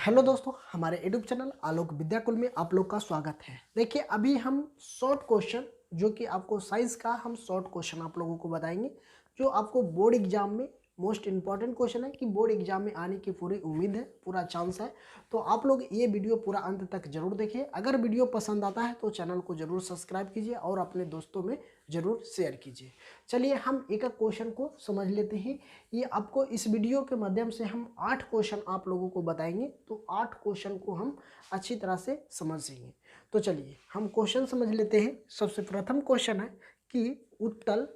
Hello दोस्तों, हमारे YouTube channel आलोक विद्याकुल में आप लोग का स्वागत है। देखिए, अभी हम शॉर्ट क्वेश्चन जो कि आपको साइंस का हम शॉर्ट क्वेश्चन आप लोगों को बताएंगे, जो आपको बोर्ड एग्जाम में मोस्ट इंपॉर्टेंट क्वेश्चन है कि बोर्ड एग्जाम में आने की पूरी उम्मीद है, पूरा चांस है। तो आप लोग ये वीडियो पूरा अंत तक जरूर देखिए। अगर वीडियो पसंद आता है तो चैनल को जरूर सब्सक्राइब कीजिए और अपने दोस्तों में जरूर शेयर कीजिए। चलिए हम एक एक क्वेश्चन को समझ लेते हैं। ये आपको इस वीडियो के माध्यम से हम 8 क्वेश्चन आप लोगों को बताएंगे, तो 8 क्वेश्चन को हम अच्छी तरह से समझेंगे। तो चलिए हम क्वेश्चन समझ लेते हैं। सबसे प्रथम क्वेश्चन है कि उत्तल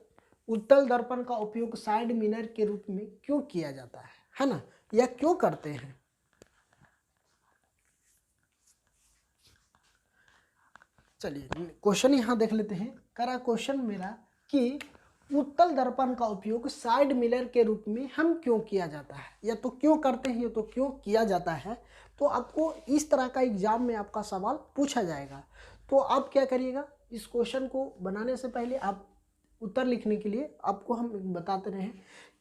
उत्तल दर्पण का उपयोग साइड मिरर के रूप में क्यों किया जाता है ना, या क्यों करते हैं। चलिए क्वेश्चन यहाँ देख लेते हैं। करा क्वेश्चन मेरा कि उत्तल दर्पण का उपयोग साइड मिरर के रूप में हम क्यों किया जाता है, या तो क्यों करते हैं या तो क्यों किया जाता है। तो आपको इस तरह का एग्जाम में आपका सवाल पूछा जाएगा। तो आप क्या करिएगा, इस क्वेश्चन को बनाने से पहले आप उत्तर लिखने के लिए आपको हम बताते रहे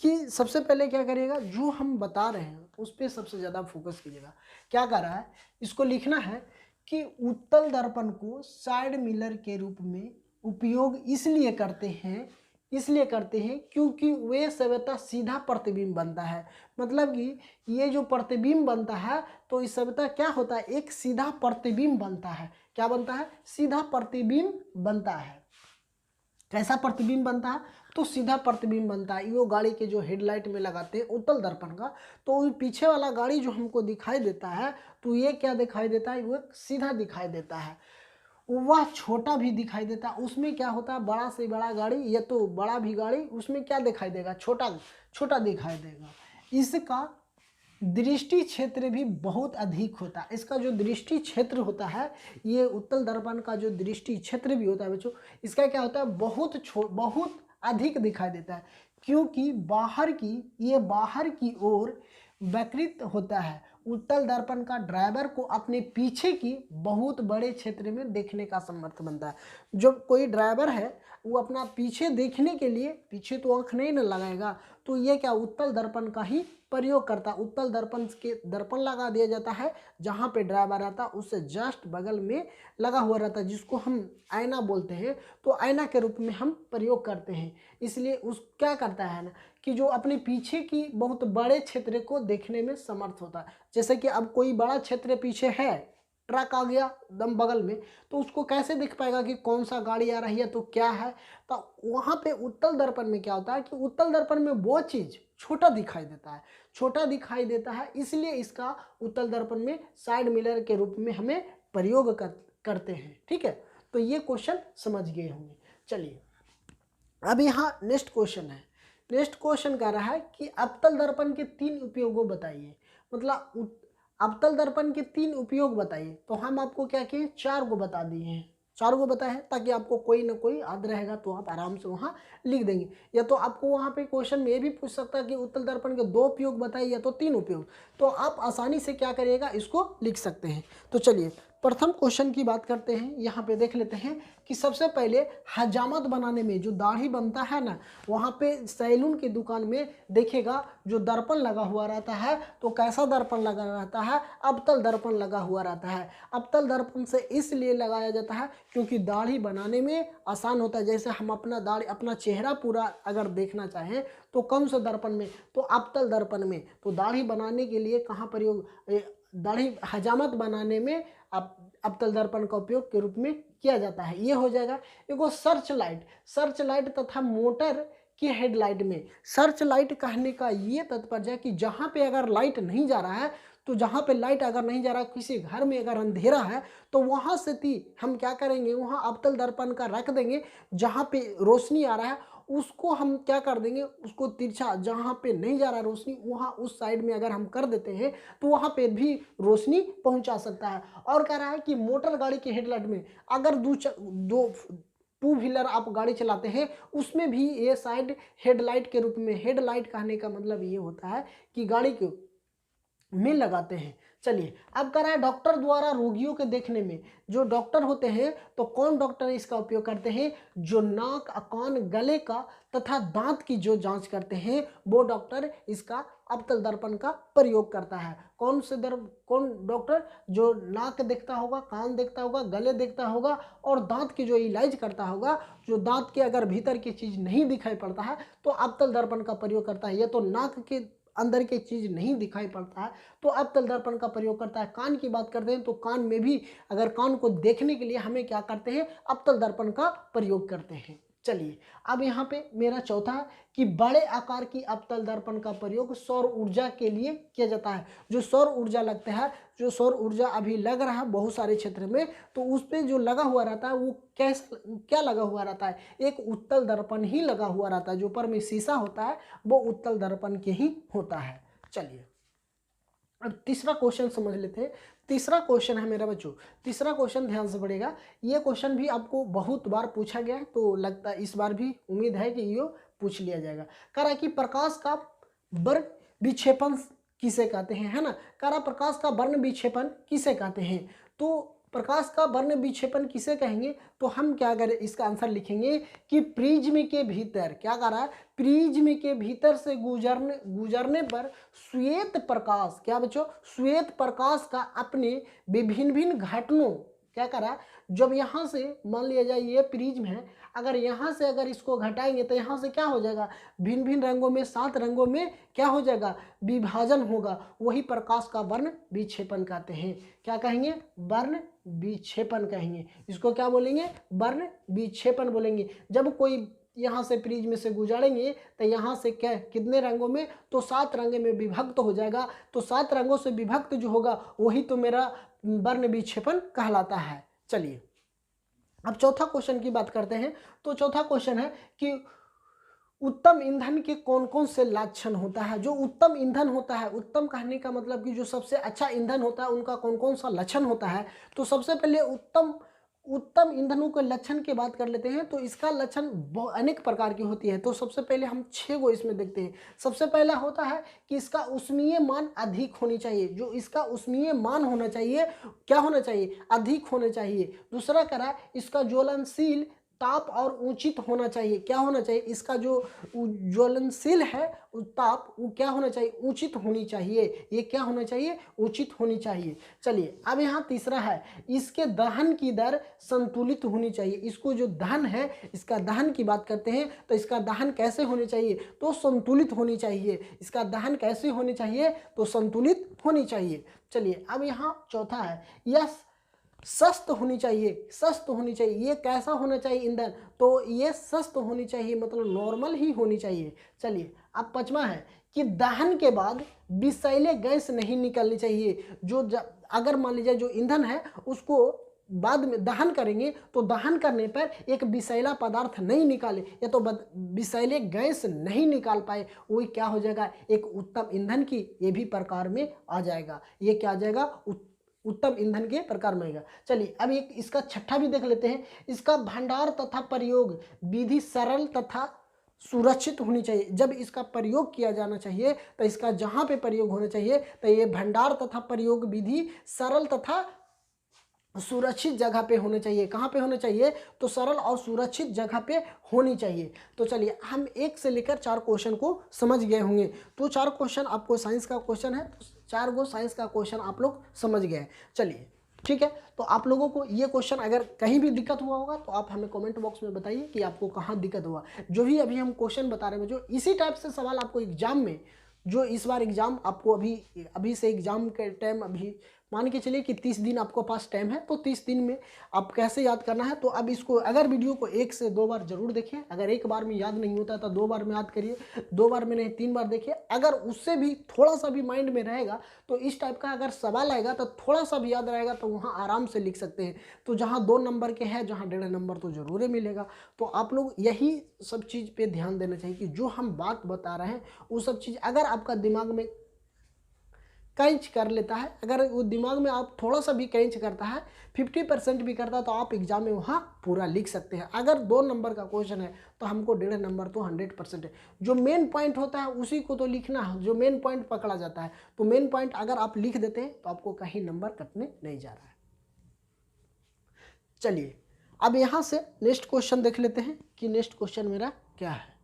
कि सबसे पहले क्या करिएगा, जो हम बता रहे हैं उस पर सबसे ज़्यादा फोकस कीजिएगा। क्या कर रहा है, इसको लिखना है कि उत्तल दर्पण को साइड मिरर के रूप में उपयोग इसलिए करते हैं क्योंकि वे सभ्यता सीधा प्रतिबिंब बनता है। मतलब कि ये जो प्रतिबिंब बनता है, तो इस सभ्यता क्या होता है, एक सीधा प्रतिबिंब बनता है। क्या बनता है, सीधा प्रतिबिंब बनता है। कैसा प्रतिबिंब बनता है, तो सीधा प्रतिबिंब बनता है। वो गाड़ी के जो हेडलाइट में लगाते हैं उत्तल दर्पण का, तो पीछे वाला गाड़ी जो हमको दिखाई देता है, तो ये क्या दिखाई देता है, वो सीधा दिखाई देता है। वह छोटा भी दिखाई देता है। उसमें क्या होता है, बड़ा से बड़ा गाड़ी या तो बड़ा भी गाड़ी, उसमें क्या दिखाई देगा, छोटा छोटा दिखाई देगा। इसका दृष्टि क्षेत्र भी बहुत अधिक होता है। इसका जो दृष्टि क्षेत्र होता है, ये उत्तल दर्पण का जो दृष्टि क्षेत्र भी होता है बच्चों, इसका क्या होता है, बहुत अधिक दिखाई देता है। क्योंकि बाहर की ओर विकृत होता है। उत्तल दर्पण का ड्राइवर को अपने पीछे की बहुत बड़े क्षेत्र में देखने का समर्थ बनता है। जो कोई ड्राइवर है वो अपना पीछे देखने के लिए, पीछे तो आँख नहीं न लगाएगा, तो ये क्या उत्तल दर्पण का ही प्रयोग करता है। उत्तल दर्पण के दर्पण लगा दिया जाता है जहाँ पे ड्राइवर रहता है, उससे जस्ट बगल में लगा हुआ रहता है, जिसको हम आईना बोलते हैं। तो आईना के रूप में हम प्रयोग करते हैं। इसलिए उस क्या करता है ना, कि जो अपने पीछे की बहुत बड़े क्षेत्र को देखने में समर्थ होता है। जैसे कि अब कोई बड़ा क्षेत्र पीछे है, ट्रक आ गया दम बगल में, तो उसको कैसे दिख पाएगा कि कौन सा गाड़ी आ रही है, तो क्या है। तो वहाँ पे उत्तल दर्पण में क्या होता है कि उत्तल दर्पण में वो चीज़ छोटा दिखाई देता है, इसलिए इसका उत्तल दर्पण में साइड मिरर के रूप में हमें प्रयोग करते हैं। ठीक है, तो ये क्वेश्चन समझ गए होंगे। चलिए अब यहाँ नेक्स्ट क्वेश्चन है। नेक्स्ट क्वेश्चन कह रहा है कि अवतल दर्पण के 3 उपयोगों बताइए। मतलब अवतल दर्पण के 3 उपयोग बताइए। तो हम आपको क्या किए, 4 को बता दिए हैं, 4 को बताए हैं, ताकि आपको कोई ना कोई याद रहेगा तो आप आराम से वहाँ लिख देंगे। या तो आपको वहाँ पे क्वेश्चन में ये भी पूछ सकता है कि उत्तल दर्पण के 2 उपयोग बताइए या तो 3 उपयोग, तो आप आसानी से क्या करिएगा, इसको लिख सकते हैं। तो चलिए प्रथम क्वेश्चन की बात करते हैं। यहाँ पे देख लेते हैं कि सबसे पहले हजामत बनाने में जो दाढ़ी बनता है ना, वहाँ पे सैलून की दुकान में देखिएगा जो दर्पण लगा हुआ रहता है, तो कैसा दर्पण लगा रहता है, अवतल दर्पण लगा हुआ रहता है। अवतल दर्पण से इसलिए लगाया जाता है क्योंकि दाढ़ी बनाने में आसान होता है। जैसे हम अपना चेहरा पूरा अगर देखना चाहें तो कौन सा दर्पण में, तो अवतल दर्पण में। तो दाढ़ी बनाने के लिए कहाँ प्रयोग, दाढ़ी हजामत बनाने में अवतल दर्पण का उपयोग के रूप में किया जाता है। ये हो जाएगा। एगो सर्च लाइट तथा मोटर की हेडलाइट में, सर्च लाइट कहने का ये तात्पर्य है कि जहाँ पे अगर लाइट नहीं जा रहा है, तो जहाँ पे लाइट अगर नहीं जा रहा है, किसी घर में अगर अंधेरा है, तो वहाँ से हम क्या करेंगे, वहाँ अवतल दर्पण का रख देंगे। जहाँ पे रोशनी आ रहा है उसको हम क्या कर देंगे, उसको तिरछा, जहाँ पे नहीं जा रहा रोशनी वहाँ उस साइड में अगर हम कर देते हैं, तो वहाँ पे भी रोशनी पहुँचा सकता है। और कह रहा है कि मोटर गाड़ी की हेडलाइट में अगर दो टू व्हीलर आप गाड़ी चलाते हैं, उसमें भी ये साइड हेडलाइट के रूप में, हेडलाइट कहने का मतलब ये होता है कि गाड़ी के में लगाते हैं। चलिए अब कह रहा है डॉक्टर द्वारा रोगियों के देखने में, जो डॉक्टर होते हैं तो कौन डॉक्टर इसका उपयोग करते हैं, जो नाक, कान, गले का तथा दांत की जो जांच करते हैं वो डॉक्टर इसका अवतल दर्पण का प्रयोग करता है। कौन डॉक्टर, जो नाक देखता होगा, कान देखता होगा, गले देखता होगा और दांत की जो इलाज करता होगा, जो दांत के अगर भीतर की चीज नहीं दिखाई पड़ता है तो अवतल दर्पण का प्रयोग करता है। ये तो नाक के अंदर की चीज नहीं दिखाई पड़ता है तो अवतल दर्पण का प्रयोग करता है। कान की बात करते हैं तो कान में भी अगर कान को देखने के लिए हमें क्या करते हैं, अवतल दर्पण का प्रयोग करते हैं। चलिए अब यहाँ पे मेरा चौथा है कि बड़े आकार की अवतल दर्पण का प्रयोग सौर ऊर्जा के लिए किया जाता है। जो सौर ऊर्जा लगता है, जो सौर ऊर्जा अभी लग रहा है बहुत सारे क्षेत्र में, तो उस पर जो लगा हुआ रहता है वो क्या लगा हुआ रहता है, एक उत्तल दर्पण ही लगा हुआ रहता है। जो ऊपर में शीशा होता है वो उत्तल दर्पण के ही होता है। चलिए अब तीसरा क्वेश्चन समझ लेते हैं। तीसरा क्वेश्चन है मेरा बच्चों, तीसरा क्वेश्चन ध्यान से पढ़ेगा। ये क्वेश्चन भी आपको बहुत बार पूछा गया है तो लगता है इस बार भी उम्मीद है कि ये पूछ लिया जाएगा। कह रहा है कि प्रकाश का वर्ण विक्षेपण किसे कहते हैं, है ना। कह रहा प्रकाश का वर्ण विक्षेपण किसे कहते हैं, तो प्रकाश का वर्ण विक्षेपण किसे कहेंगे, तो हम क्या करें, इसका आंसर लिखेंगे कि प्रिज्म के भीतर, क्या कर रहा है, प्रिज्म के भीतर से गुजरने पर श्वेत प्रकाश, क्या बच्चों, श्वेत प्रकाश का अपने विभिन्न भिन्न घटनों, क्या कर रहा है, जब यहाँ से मान लिया जाए ये प्रिज्म है, अगर यहाँ से अगर इसको घटाएंगे तो यहाँ से क्या हो जाएगा, भिन्न भिन्न रंगों में, 7 रंगों में क्या हो जाएगा, विभाजन होगा। वही प्रकाश का वर्ण विक्षेपण कहते हैं। क्या कहेंगे, वर्ण विक्षेपण कहेंगे। इसको क्या बोलेंगे, वर्ण विक्षेपण बोलेंगे। जब कोई यहाँ से प्रिज्म से गुजारेंगे तो यहाँ से क्या, कितने रंगों में, तो 7 रंगों में विभक्त हो जाएगा। तो 7 रंगों से विभक्त जो होगा वही तो मेरा वर्ण विक्षेपण कहलाता है। चलिए अब चौथा क्वेश्चन की बात करते हैं। तो चौथा क्वेश्चन है कि उत्तम ईंधन के कौन कौन से लक्षण होता है। जो उत्तम ईंधन होता है, उत्तम कहने का मतलब कि जो सबसे अच्छा ईंधन होता है उनका कौन कौन सा लक्षण होता है। तो सबसे पहले उत्तम ईंधनों के लक्षण की बात कर लेते हैं। तो इसका लक्षण अनेक प्रकार की होती है। तो सबसे पहले हम 6 गो इसमें देखते हैं। सबसे पहला होता है कि इसका ऊष्मीय मान अधिक होनी चाहिए। जो इसका ऊष्मीय मान होना चाहिए, क्या होना चाहिए, अधिक होना चाहिए। दूसरा करा, इसका ज्वलनशील ताप और उचित होना चाहिए। क्या होना चाहिए, इसका जो ज्वलनशील है ताप वो क्या होना चाहिए, उचित होनी चाहिए। ये क्या होना चाहिए, उचित होनी चाहिए। चलिए अब यहाँ तीसरा है, इसके दहन की दर संतुलित होनी चाहिए। इसको जो दहन है, इसका दहन की बात करते हैं तो इसका दहन कैसे होने चाहिए, तो संतुलित होनी चाहिए। इसका दहन कैसे होनी चाहिए, तो संतुलित होनी चाहिए। चलिए अब यहाँ चौथा है, यह सस्त होनी चाहिए। सस्त होनी चाहिए, ये कैसा होना चाहिए ईंधन, तो ये सस्त होनी चाहिए, मतलब नॉर्मल ही होनी चाहिए। चलिए अब पांचवा है कि दहन के बाद विषैले गैस नहीं निकलनी चाहिए। अगर मान लीजिए जो ईंधन है उसको बाद में दहन करेंगे तो दहन करने पर एक विषैला पदार्थ नहीं निकाले या तो विषैले गैस नहीं निकाल पाए, वही क्या हो जाएगा, एक उत्तम ईंधन की ये भी प्रकार में आ जाएगा। ये क्या आ जाएगा, उत्तम ईंधन के प्रकार में आएगा। चलिए अब एक इसका छठा भी देख लेते हैं। इसका भंडार तथा प्रयोग विधि सरल तथा सुरक्षित होनी चाहिए। जब इसका प्रयोग किया जाना चाहिए तो इसका जहाँ पे प्रयोग होना चाहिए तो ये भंडार तथा प्रयोग विधि सरल तथा सुरक्षित जगह पे होने चाहिए। कहाँ पे होने चाहिए, तो सरल और सुरक्षित जगह पे होनी चाहिए। तो चलिए हम 1 से लेकर 4 क्वेश्चन को समझ गए होंगे। तो 4 क्वेश्चन आपको साइंस का क्वेश्चन है, तो 4 गो साइंस का क्वेश्चन आप लोग समझ गए। चलिए ठीक है, तो आप लोगों को ये क्वेश्चन अगर कहीं भी दिक्कत हुआ होगा तो आप हमें कमेंट बॉक्स में बताइए कि आपको कहाँ दिक्कत हुआ। जो भी अभी हम क्वेश्चन बता रहे हैं, जो इसी टाइप से सवाल आपको एग्जाम में, जो इस बार एग्जाम आपको अभी से एग्जाम के टाइम, अभी मान के चलिए कि 30 दिन आपको पास टाइम है, तो 30 दिन में आप कैसे याद करना है। तो अब इसको अगर वीडियो को 1 से 2 बार जरूर देखिए। अगर एक बार में याद नहीं होता तो 2 बार में याद करिए, 2 बार में नहीं 3 बार देखिए। अगर उससे भी थोड़ा सा भी माइंड में रहेगा तो इस टाइप का अगर सवाल आएगा तो थोड़ा सा भी याद रहेगा तो वहाँ आराम से लिख सकते हैं। तो जहाँ 2 नंबर के हैं, जहाँ 1.5 नंबर तो जरूर ही मिलेगा। तो आप लोग यही सब चीज़ पे ध्यान देना चाहिए कि जो हम बात बता रहे हैं वो सब चीज़ अगर आपका दिमाग में कैच कर लेता है, अगर वो दिमाग में आप थोड़ा सा भी कैच करता है, 50% भी करता है, तो आप एग्जाम में वहाँ पूरा लिख सकते हैं। अगर 2 नंबर का क्वेश्चन है तो हमको 1.5 नंबर तो 100% है। जो मेन पॉइंट होता है उसी को तो लिखना है, जो मेन पॉइंट पकड़ा जाता है। तो मेन पॉइंट अगर आप लिख देते हैं तो आपको कहीं नंबर कटने नहीं जा रहा है। चलिए अब यहाँ से नेक्स्ट क्वेश्चन देख लेते हैं कि नेक्स्ट क्वेश्चन मेरा क्या है।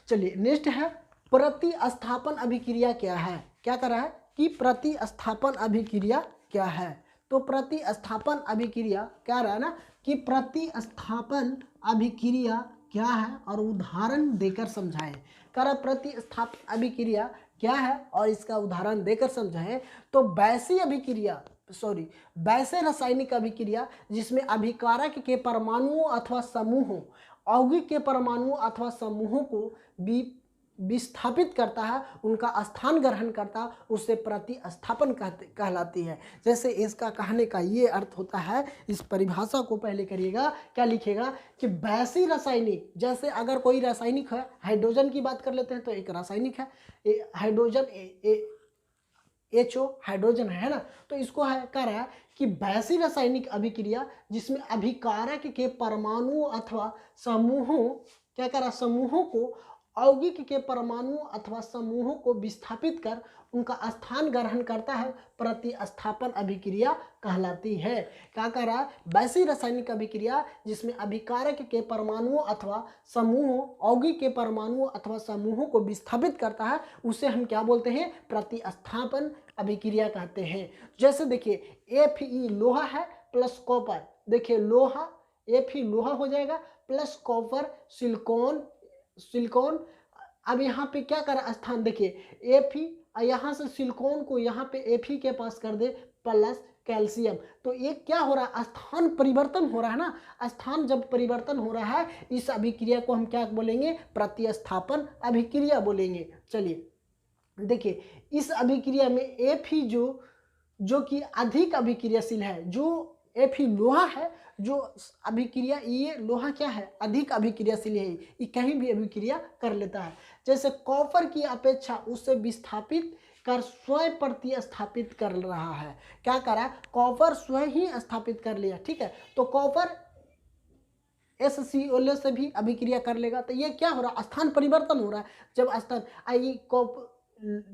चलिए नेक्स्ट है प्रतिस्थापन अभिक्रिया क्या है। क्या कर रहा है कि प्रतिस्थापन अभिक्रिया क्या है। तो प्रतिस्थापन अभिक्रिया क्या रहा है ना कि प्रतिस्थापन अभिक्रिया क्या है और उदाहरण देकर समझाएं। कह रहा प्रतिस्थापन अभिक्रिया क्या है और इसका उदाहरण देकर समझाएं। तो वैसे रासायनिक अभिक्रिया जिसमें अभिकारक के परमाणुओं अथवा समूहों, यौगिक के परमाणुओं अथवा समूहों को विस्थापित करता है, उनका स्थान ग्रहण करता, उससे प्रतिस्थापन कहलाती है। जैसे इसका कहने का ये अर्थ होता है, इस परिभाषा को पहले करिएगा, क्या लिखेगा कि वैसी रासायनिक, जैसे अगर कोई रासायनिक है, हाइड्रोजन की बात कर लेते हैं तो एक रासायनिक है, हाइड्रोजन HO हाइड्रोजन है ना, तो इसको है कह रहा है कि वैसी रासायनिक अभिक्रिया जिसमें अभिकारक के परमाणुओं अथवा समूहों, क्या कह रहा है, समूहों को, यौगिक के परमाणुओं अथवा समूहों को विस्थापित कर उनका स्थान ग्रहण करता है, प्रतिस्थापन अभिक्रिया कहलाती है। क्या कह रहा है, वैसी रासायनिक अभिक्रिया जिसमें अभिकारक के परमाणुओं अथवा समूहों, यौगिक के परमाणुओं अथवा समूहों को विस्थापित करता है, उसे हम क्या बोलते हैं, प्रतिस्थापन अभिक्रिया कहते हैं। जैसे देखिए Fe लोहा है प्लस कॉपर, देखिए लोहा Fe लोहा हो जाएगा प्लस कॉपर सिलिकॉन। अब यहाँ पे क्या करा स्थान, देखिए Fe, यहाँ से सिलिकॉन को यहाँ पे Fe के पास कर दे प्लस कैल्शियम, तो ये क्या हो रहा है, स्थान परिवर्तन हो रहा है ना। स्थान जब परिवर्तन हो रहा है, इस अभिक्रिया को हम क्या बोलेंगे, प्रतिस्थापन अभिक्रिया बोलेंगे। चलिए देखिए इस अभिक्रिया में Fe जो कि अधिक अभिक्रियाशील है, जो Fe लोहा है, जो अभिक्रिया, ये लोहा क्या है, अधिक अभिक्रियाशील है, ये कहीं भी अभिक्रिया कर लेता है। जैसे कॉपर की अपेक्षा उससे विस्थापित कर स्वयं प्रतिस्थापित कर रहा है। क्या कर रहा है, कॉपर स्वयं ही स्थापित कर लिया, ठीक है, तो कॉपर HCl से भी अभिक्रिया कर लेगा, तो ये क्या हो रहा है, स्थान परिवर्तन हो रहा है। जब स्थान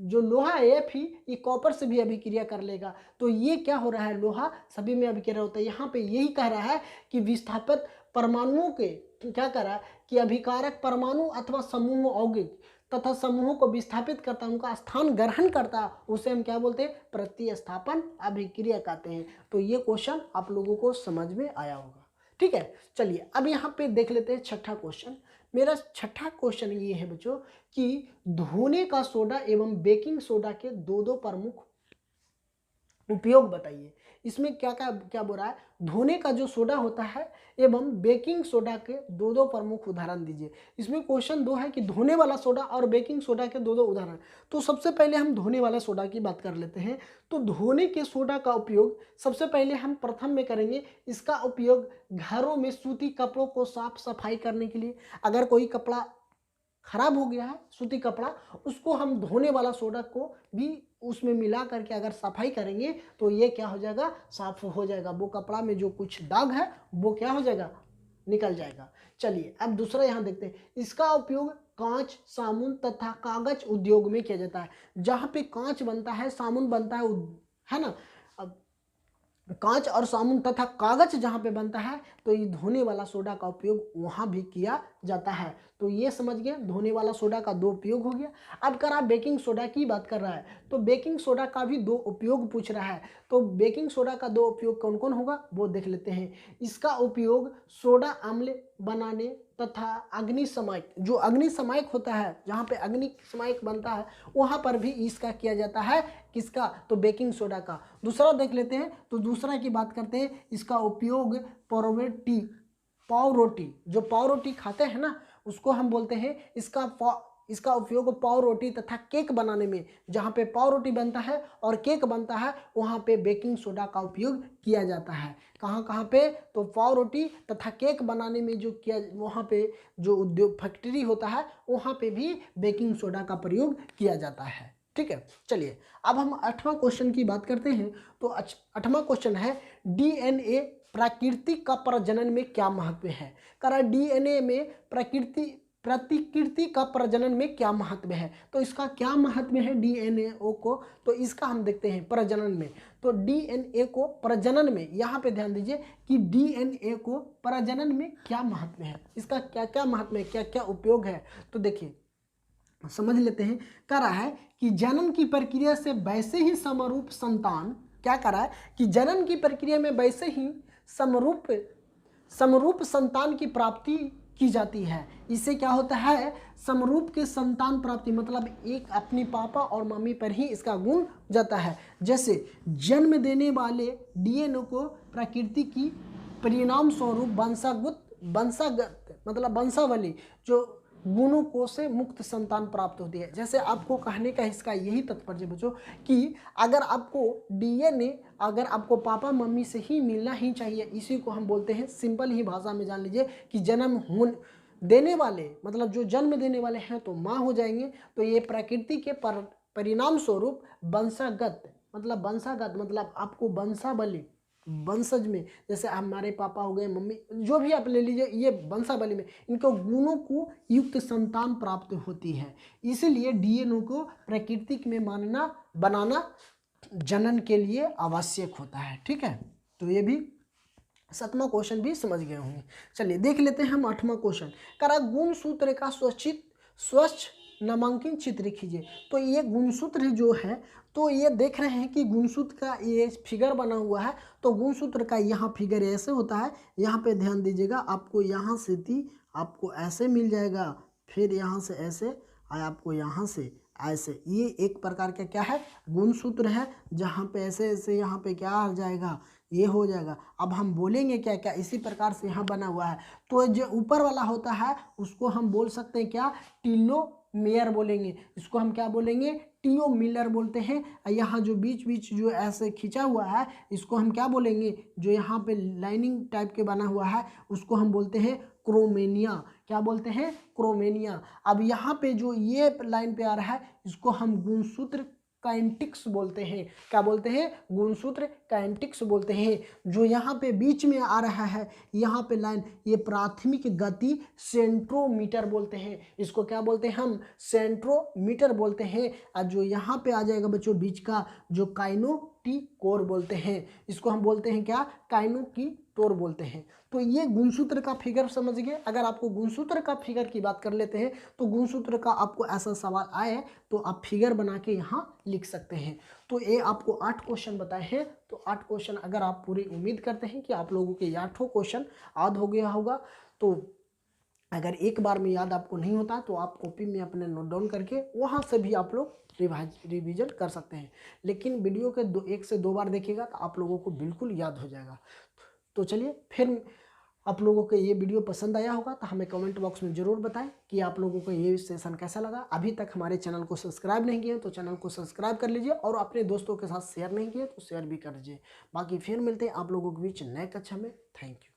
जो लोहा है Fe, ये कॉपर से भी अभिक्रिया कर लेगा, तो ये क्या हो रहा है, लोहा सभी में अभिक्रिया होता है। यहाँ पे यही कह रहा है कि विस्थापित परमाणुओं के, क्या कह रहा है कि अभिकारक परमाणु अथवा समूह, यौगिक तथा समूहों को विस्थापित करता, उनका स्थान ग्रहण करता, उसे हम क्या बोलते हैं, प्रतिस्थापन अभिक्रिया कहते हैं। तो ये क्वेश्चन आप लोगों को समझ में आया होगा, ठीक है। चलिए अब यहाँ पे देख लेते हैं छठा क्वेश्चन। मेरा छठा क्वेश्चन ये है बच्चों कि धोने का सोडा एवं बेकिंग सोडा के दो प्रमुख उपयोग बताइए। इसमें क्या बोल रहा है, धोने का जो सोडा होता है एवं बेकिंग सोडा के दो प्रमुख उदाहरण दीजिए। इसमें क्वेश्चन 2 है कि धोने वाला सोडा और बेकिंग सोडा के दो उदाहरण। तो सबसे पहले हम धोने वाला सोडा की बात कर लेते हैं। तो धोने के सोडा का उपयोग सबसे पहले हम प्रथम में करेंगे, इसका उपयोग घरों में सूती कपड़ों को साफ सफाई करने के लिए। अगर कोई कपड़ा खराब हो गया है, सूती कपड़ा, उसको हम धोने वाला सोडा को भी उसमें मिला करके अगर सफाई करेंगे तो ये क्या हो जाएगा, साफ हो जाएगा, वो कपड़ा में जो कुछ दाग है वो क्या हो जाएगा, निकल जाएगा। चलिए अब दूसरा यहाँ देखते हैं, इसका उपयोग कांच, साबुन तथा कागज उद्योग में किया जाता है। जहाँ पे कांच बनता है, साबुन बनता है ना, अब कांच और साबुन तथा कागज जहाँ पे बनता है तो ये धोने वाला सोडा का उपयोग वहाँ भी किया जाता है। तो ये समझ गए, धोने वाला सोडा का 2 उपयोग हो गया। अब कर रहा बेकिंग सोडा की बात कर रहा है, तो बेकिंग सोडा का भी 2 उपयोग पूछ रहा है। तो बेकिंग सोडा का 2 उपयोग कौन कौन होगा वो देख लेते हैं। इसका उपयोग सोडा अम्ल बनाने तथा अग्निशमक, जो अग्निशमक होता है, जहाँ पे अग्निशमक बनता है वहाँ पर भी इसका किया जाता है। किसका, तो बेकिंग सोडा का। दूसरा देख लेते हैं, तो दूसरा की बात करते हैं, इसका उपयोग पाव रोटी, जो पाव रोटी खाते हैं ना उसको हम बोलते हैं, इसका उपयोग पाव रोटी तथा केक बनाने में, जहाँ पे पाव रोटी बनता है और केक बनता है वहाँ पे बेकिंग सोडा का उपयोग किया जाता है। कहाँ पे, तो पाव रोटी तथा केक बनाने में जो किया, वहाँ पे जो उद्योग फैक्ट्री होता है वहाँ पे भी बेकिंग सोडा का प्रयोग किया जाता है, ठीक है। चलिए अब हम 8वां क्वेश्चन की बात करते हैं। तो 8वां क्वेश्चन है डीएनए प्रकृति का प्रजनन में क्या महत्व है। करा डीएनए में प्रतिकृति का प्रजनन में क्या महत्व है। तो इसका क्या महत्व है डीएनए को, तो इसका हम देखते हैं प्रजनन में। तो डीएनए को प्रजनन में, यहाँ पे ध्यान दीजिए कि डीएनए को प्रजनन में क्या महत्व है, इसका क्या क्या महत्व है, क्या क्या उपयोग है। तो देखिए समझ लेते हैं। कह रहा है कि जनन की प्रक्रिया से वैसे ही समरूप संतान, क्या कह रहा है कि जनन की प्रक्रिया में वैसे ही समरूप संतान की प्राप्ति की जाती है। इससे क्या होता है, समरूप के संतान प्राप्ति, मतलब एक अपने पापा और मम्मी पर ही इसका गुण जाता है। जैसे जन्म देने वाले डीएनए को प्रकृति की परिणाम स्वरूप वंशागत मतलब वंशावली जो गुणों को से मुक्त संतान प्राप्त होती है। जैसे आपको कहने का इसका यही तात्पर्य बच्चों कि अगर आपको डीएनए अगर आपको पापा मम्मी से ही मिलना ही चाहिए, इसी को हम बोलते हैं, सिंपल ही भाषा में जान लीजिए कि जन्म देने वाले मतलब जो जन्म देने वाले हैं तो माँ हो जाएंगे। तो ये प्रकृति के परिणाम स्वरूप वंशागत मतलब आपको वंशावली, वंशज में, जैसे हमारे पापा हो गए, मम्मी, जो भी आप ले लीजिए, ये वंशावली में इनको गुणों को युक्त संतान प्राप्त होती है। इसीलिए डीएनए को प्रकृति में बनाना जनन के लिए आवश्यक होता है। ठीक है, तो ये भी 7वां क्वेश्चन भी समझ गए होंगे। चलिए देख लेते हैं हम 8वां क्वेश्चन। करा गुणसूत्र का स्वच्छ नामांकन चित्र खींचिए। तो ये गुणसूत्र जो है, तो ये देख रहे हैं कि गुणसूत्र का ये फिगर बना हुआ है। तो गुणसूत्र का यहाँ फिगर ऐसे होता है, यहाँ पे ध्यान दीजिएगा, आपको यहाँ से आपको ऐसे मिल जाएगा, फिर यहाँ से ऐसे, आपको यहाँ से ऐसे, ये एक प्रकार का क्या है, गुणसूत्र है, जहाँ पे ऐसे ऐसे यहाँ पे क्या आ जाएगा, ये हो जाएगा। अब हम बोलेंगे क्या क्या, इसी प्रकार से यहाँ बना हुआ है। तो जो ऊपर वाला होता है उसको हम बोल सकते हैं क्या, टीलोमेयर बोलेंगे। इसको हम क्या बोलेंगे, टीलोमेयर बोलते हैं। यहाँ जो बीच जो ऐसे खींचा हुआ है, इसको हम क्या बोलेंगे, जो यहाँ पे लाइनिंग टाइप के बना हुआ है उसको हम बोलते हैं क्रोमेनिया। क्या बोलते हैं, क्रोमेनिया। अब यहाँ पे जो ये लाइन पे आ रहा है इसको हम गुणसूत्र काइनेटिक्स बोलते हैं। क्या बोलते हैं, गुणसूत्र काइनेटिक्स बोलते हैं। जो यहाँ पे बीच में आ रहा है, यहाँ पे लाइन, ये प्राथमिक गति सेंट्रोमीटर बोलते हैं। इसको क्या बोलते हैं, हम सेंट्रोमीटर बोलते हैं। और जो यहाँ पे आ जाएगा बच्चों बीच का, जो काइनेटिकोर बोलते हैं, इसको हम बोलते हैं क्या, काइनेटिकोर बोलते हैं। तो ये गुणसूत्र का फिगर समझ गए। अगर आपको गुणसूत्र का फिगर की बात कर लेते हैं, तो गुणसूत्र का आपको ऐसा सवाल आए तो आप फिगर बना के यहाँ लिख सकते हैं। तो ये आपको 8 क्वेश्चन बताए हैं। तो 8 क्वेश्चन अगर आप पूरी उम्मीद करते हैं कि आप लोगों के 8 क्वेश्चन याद हो गया होगा। तो अगर एक बार में याद आपको नहीं होता तो आप कॉपी में अपने नोट डाउन करके वहाँ से भी आप लोग रिवीजन कर सकते हैं। लेकिन वीडियो के 1 से 2 बार देखिएगा तो आप लोगों को बिल्कुल याद हो जाएगा। तो चलिए, फिर आप लोगों को ये वीडियो पसंद आया होगा तो हमें कमेंट बॉक्स में ज़रूर बताएं कि आप लोगों को ये सेशन कैसा लगा। अभी तक हमारे चैनल को सब्सक्राइब नहीं किए तो चैनल को सब्सक्राइब कर लीजिए, और अपने दोस्तों के साथ शेयर नहीं किए तो शेयर भी कर दीजिए। बाकी फिर मिलते हैं आप लोगों के बीच नए कक्षा में। Thank you.